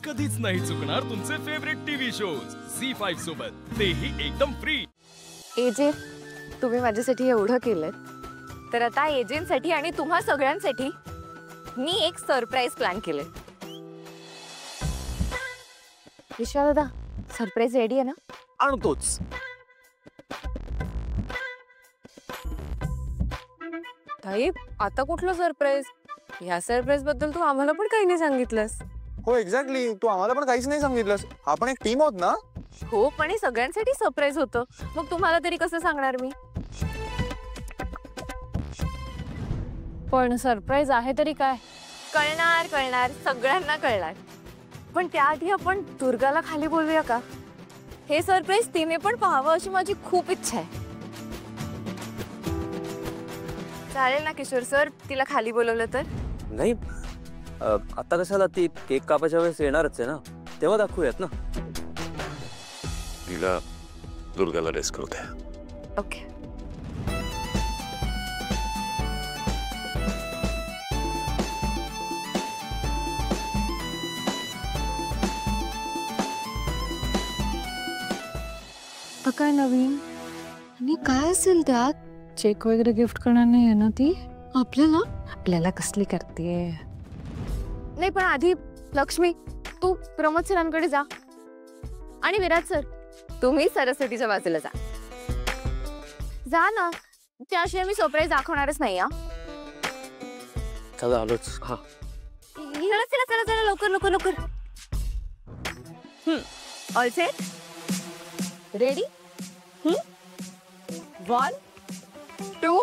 कधीच नाही चुकणार तुमचे फेवरेट टीव्ही शोज झी5 सोबत, तेही एकदम फ्री। एजे, तुम्ही माझ्यासाठी एवढं केलं, तर आता एजेंसाठी आणि तुम्हा सगळ्यांसाठी मी एक सरप्राईज प्लॅन केले। विश्वा दादा, सरप्राईज रेडी आहे ना? आणतोच। ताई, आता कुठलं सरप्राईज? या सरप्राईज बद्दल तू आम्हाला पण काही नाही सांगितलंस। हो एक्झॅक्टली, तू आम्हाला पण काहीच नाही सांगितलंस। आपण एक टीम आहोत ना? हो, पण हे सगळ्यांसाठी सरप्राईज होतं, मग तुम्हाला तरी कसं सांगणार मी? पण सरप्राईज आहे तरी काय? कळणार कळणार, सगळ्यांना कळणार। पण त्याआधी आपण दुर्गाला खाली बोलूया का? हे सरप्राईज तिने पण पाहावं अशी माझी खूप इच्छा आहे। चालेल ना किशोर सर, तिला खाली बोलवलं तर? नाही, आता कशाला? ती केक कापायच्या वेळेस येणारच आहे ना, तेव्हा दाखवूयात ना। तिला दुर्गाला रेस्ट करू द्या। ओके। काय नवीन आणि काय असेल त्यात? चेक वगैरे गिफ्ट करणार नाही आहे ना ती आपल्याला? आपल्याला कसली करते? नाही, पण आधी लक्ष्मी, तू प्रमोद सरांकडे जा आणि विराज सर, तुम्ही सरस्वतीच्या बाजूला जा। जा ना, त्याशिवाय मी सरप्राईज दाखवणारच नाही। चला आलोच। हा, चला चला चला चला, लवकर लवकर लवकर। All set? रेडी? 1 2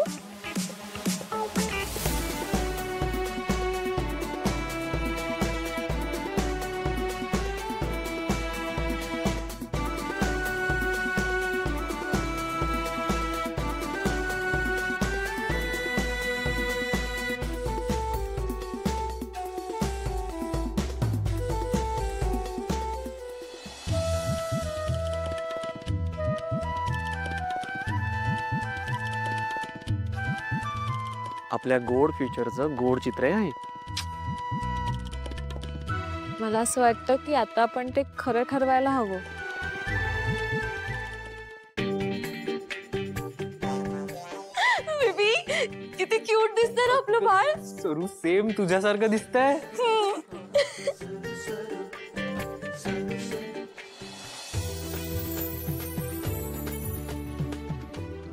आपल्या गोड फ्युचरचं गोड चित्र आहे। मला असं वाटतं की आता आपण ते खरं ठरवायला हवं। बेबी, किती क्यूट दिसतंय ना आपलं बाळ। सरू सेम तुझ्यासारखं दिसतंय।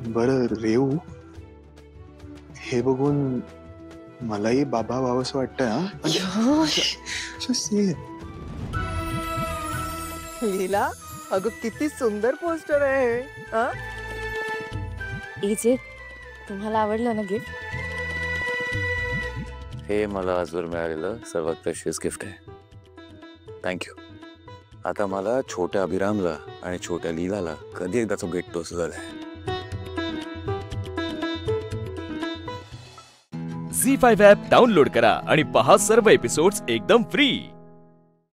बरं रेऊ, हे बघून मलाही बाबा व्हावंसं वाटतं। लीला, अगं किती सुंदर पोस्टर आहे। एजे, तुम्हाला आवडलं ना गिफ्ट? हे मला आजवर मिळालेलं सर्वात प्रेशियस गिफ्ट आहे। थँक्यू। आता मला छोट्या अभिरामला आणि छोट्या लीलाला कधी एकदा तो भेटतो असं झालंय। झी5 ॲप डाउनलोड करा आणि पहा सर्व एपिसोड्स एकदम फ्री।